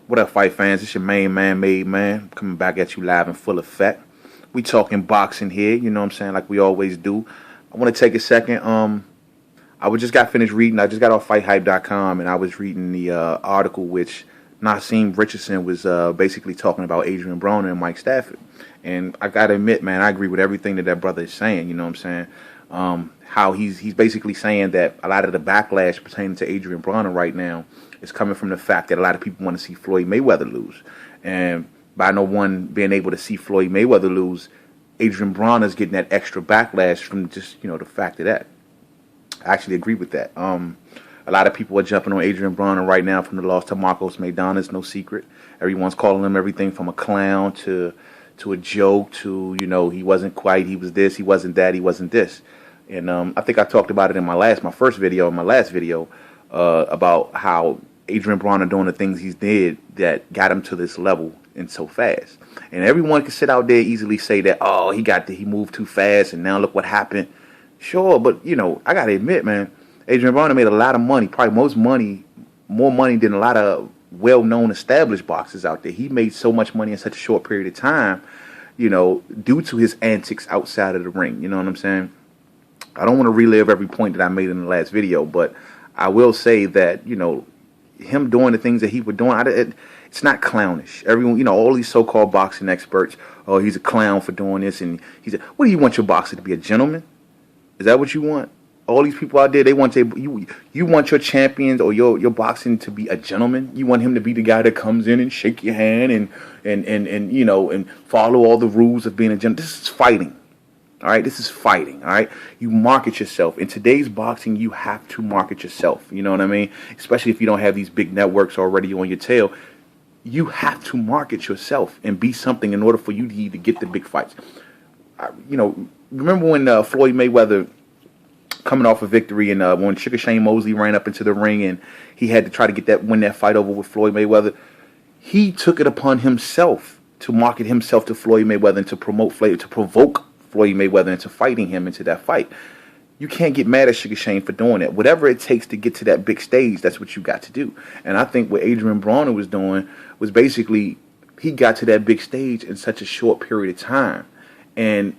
What up, fight fans? It's your main man, Made Man, coming back at you live in full effect. We talking boxing here, you know what I'm saying, like we always do. I want to take a second. Just got finished reading. I just got off fighthype.com, and I was reading the article which Nazim Richardson was basically talking about Adrian Broner and Mike Stafford. And I gotta admit, man, I agree with everything that brother is saying. You know what I'm saying? How he's basically saying that a lot of the backlash pertaining to Adrian Broner right now is coming from the fact that a lot of people want to see Floyd Mayweather lose. And by no one being able to see Floyd Mayweather lose, Adrian Broner's getting that extra backlash from just, the fact of that. I actually agree with that. A lot of people are jumping on Adrian Broner right now from the loss to Marcos Maidana. It's no secret. Everyone's calling him everything from a clown to a joke to, he wasn't quite, he was this, he wasn't that, he wasn't this. And I think I talked about it in my last video, about how Adrian Broner doing the things he did that got him to this level and so fast. And everyone can sit out there easily say that, oh, he moved too fast and now look what happened. Sure, but I gotta admit, man, Adrian Broner made a lot of money, probably more money than a lot of well-known established boxers out there. He made so much money in such a short period of time, due to his antics outside of the ring. You know what I'm saying? I don't want to relive every point that I made in the last video, but I will say that, him doing the things that he was doing, it's not clownish. Everyone, all these so-called boxing experts, oh, he's a clown for doing this, and what do you want your boxer to be, a gentleman? Is that what you want? All these people out there, they want you want your champions or your boxing to be a gentleman. You want him to be the guy that comes in and shake your hand and follow all the rules of being a gentleman. This is fighting. All right, this is fighting. All right, you market yourself. In today's boxing, you have to market yourself. You know what I mean? Especially if you don't have these big networks already on your tail. You have to market yourself and be something in order for you to get the big fights. Remember when Floyd Mayweather, coming off a victory, and when Sugar Shane Mosley ran up into the ring and he had to try to win that fight over with Floyd Mayweather, he took it upon himself to market himself to Floyd Mayweather and to provoke Floyd Mayweather into fighting him into that fight. You can't get mad at Sugar Shane for doing that. Whatever it takes to get to that big stage, that's what you got to do. And I think what Adrian Broner was doing was basically he got to that big stage in such a short period of time. And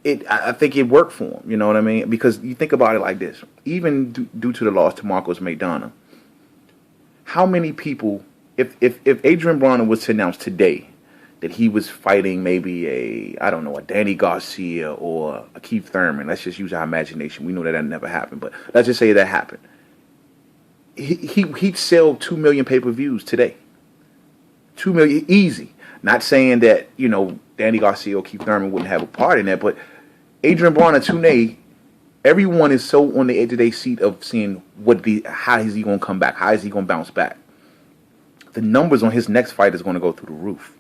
I think it worked for him, you know what I mean? Because you think about it like this. Even due to the loss to Marcos Maidana, how many people, if Adrian Broner was to announce today that he was fighting maybe a Danny Garcia or a Keith Thurman. Let's just use our imagination. We know that never happened, but let's just say that happened. He'd sell 2 million pay-per-views today. 2 million, easy. Not saying that, Danny Garcia or Keith Thurman wouldn't have a part in that, but Adrian Broner, today, everyone is so on the edge of their seat of seeing how is he going to come back? How is he going to bounce back? The numbers on his next fight is going to go through the roof.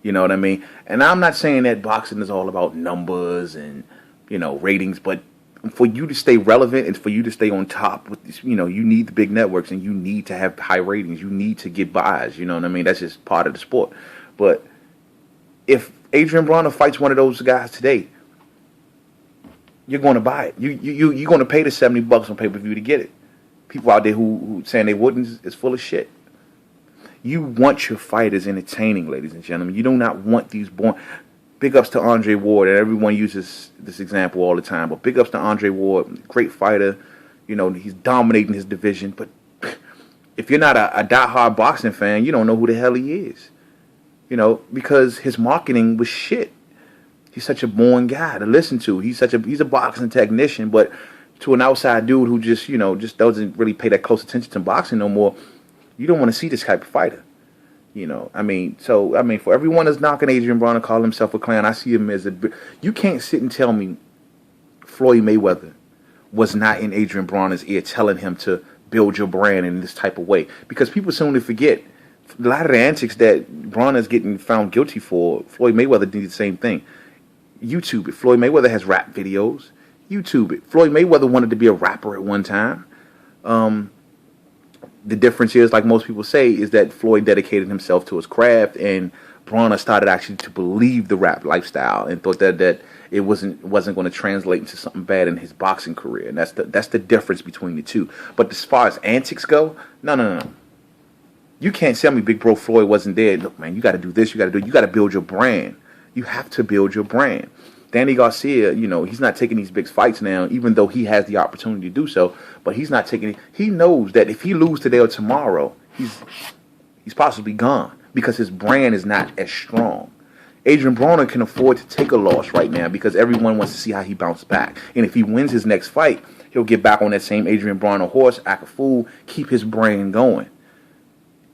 You know what I mean? And I'm not saying that boxing is all about numbers and, ratings, but for you to stay relevant and for you to stay on top with this, you need the big networks and you need to have high ratings. You need to get buys. You know what I mean? That's just part of the sport. But if Adrian Broner fights one of those guys today, you're going to buy it. You're going to pay the $70 on pay-per-view to get it. People out there who saying they wouldn't is full of shit. You want your fighters entertaining, ladies and gentlemen. You do not want these Big ups to Andre Ward, and everyone uses this example all the time. But big ups to Andre Ward, great fighter. He's dominating his division. But if you're not a diehard boxing fan, you don't know who the hell he is. Because his marketing was shit. He's such a boring guy to listen to. He's a boxing technician, but to an outside dude who just doesn't really pay that close attention to boxing no more, you don't want to see this type of fighter. For everyone that's knocking Adrian Broner, calling himself a clown, I see him as you can't sit and tell me Floyd Mayweather was not in Adrian Broner's ear telling him to build your brand in this type of way. Because people soon forget a lot of the antics that Broner's getting found guilty for, Floyd Mayweather did the same thing. YouTube it. Floyd Mayweather has rap videos. YouTube it. Floyd Mayweather wanted to be a rapper at one time. The difference is, like most people say, is that Floyd dedicated himself to his craft, and Broner started actually to believe the rap lifestyle and thought that it wasn't going to translate into something bad in his boxing career. And that's the difference between the two. But as far as antics go, no. You can't tell me Big Bro Floyd wasn't there. Look, man, you got to do this. You got to build your brand. You have to build your brand. Danny Garcia, you know, he's not taking these big fights now, even though he has the opportunity to do so. But he's not taking it. He knows that if he loses today or tomorrow, he's possibly gone because his brand is not as strong. Adrian Broner can afford to take a loss right now because everyone wants to see how he bounces back. And if he wins his next fight, he'll get back on that same Adrian Broner horse, act a fool, keep his brand going.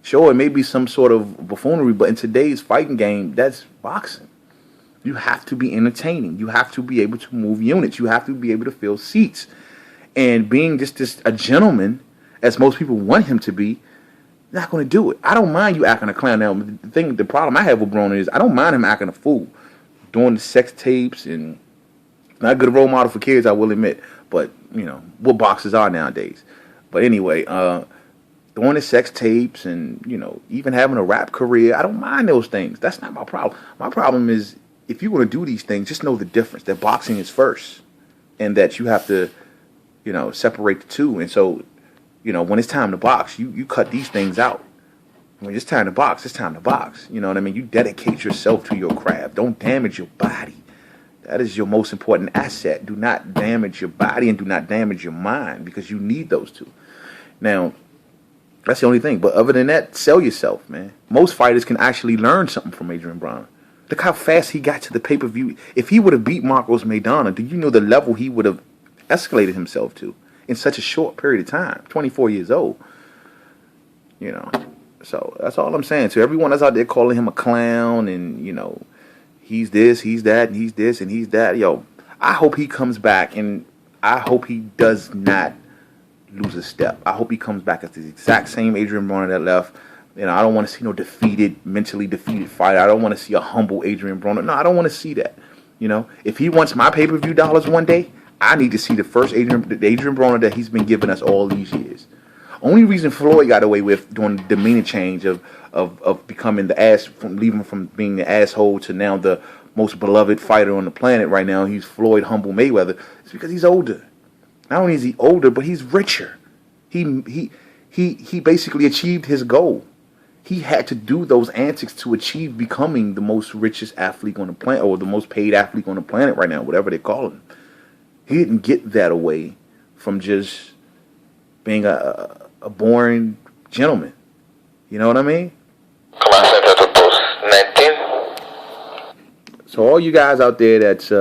Sure, it may be some sort of buffoonery, but in today's fighting game, that's boxing. You have to be entertaining. You have to be able to move units. You have to be able to fill seats. And being just a gentleman, as most people want him to be, not going to do it. I don't mind you acting a clown. Now, the problem I have with Broner is I don't mind him acting a fool, doing the sex tapes, and not a good role model for kids, I will admit. But, you know, what boxers are nowadays. But anyway, doing the sex tapes and, you know, even having a rap career, I don't mind those things. That's not my problem. My problem is if you want to do these things, just know the difference, that boxing is first and that you have to, you know, separate the two. And so, you know, when it's time to box, you cut these things out. When it's time to box, it's time to box. You know what I mean? You dedicate yourself to your craft. Don't damage your body. That is your most important asset. Do not damage your body and do not damage your mind because you need those two. Now, that's the only thing. But other than that, sell yourself, man. Most fighters can actually learn something from Adrian Broner. Look how fast he got to the pay-per-view. If he would have beat Marcos Maidana, do you know the level he would have escalated himself to in such a short period of time? 24 years old. You know. So that's all I'm saying. To everyone that's out there calling him a clown and, you know, he's this, he's that, and he's this, and he's that. Yo, I hope he comes back, and I hope he does not lose a step. I hope he comes back as the exact same Adrian Broner that left. You know, I don't want to see no mentally defeated fighter. I don't want to see a humble Adrian Broner. No, I don't want to see that. You know, if he wants my pay-per-view dollars one day, I need to see the first Adrian Broner that he's been giving us all these years. Only reason Floyd got away with doing the demeanor change of becoming the ass, from leaving from being the asshole to now the most beloved fighter on the planet right now, he's Floyd Humble Mayweather, it's because he's older. Not only is he older, but he's richer. He basically achieved his goal. He had to do those antics to achieve becoming the most richest athlete on the planet, or the most paid athlete on the planet right now, whatever they call him. He didn't get that away from just being a boring gentleman. You know what I mean? So all you guys out there that's,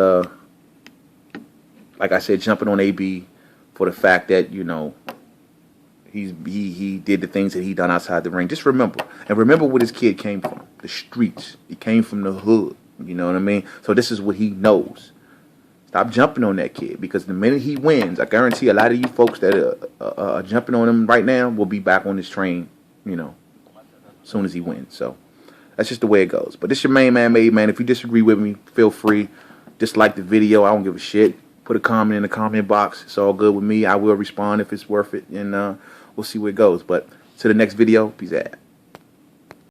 like I said, jumping on AB for the fact that, you know, he did the things that he done outside the ring. Just remember, and remember where this kid came from. The streets. He came from the hood. You know what I mean? So this is what he knows. Stop jumping on that kid, because the minute he wins, I guarantee a lot of you folks that are jumping on him right now will be back on this train, you know, as soon as he wins. So that's just the way it goes. But this your main man, Made Man. If you disagree with me, feel free. Dislike the video. I don't give a shit. Put a comment in the comment box. It's all good with me. I will respond if it's worth it, and we'll see where it goes. But to the next video, peace out.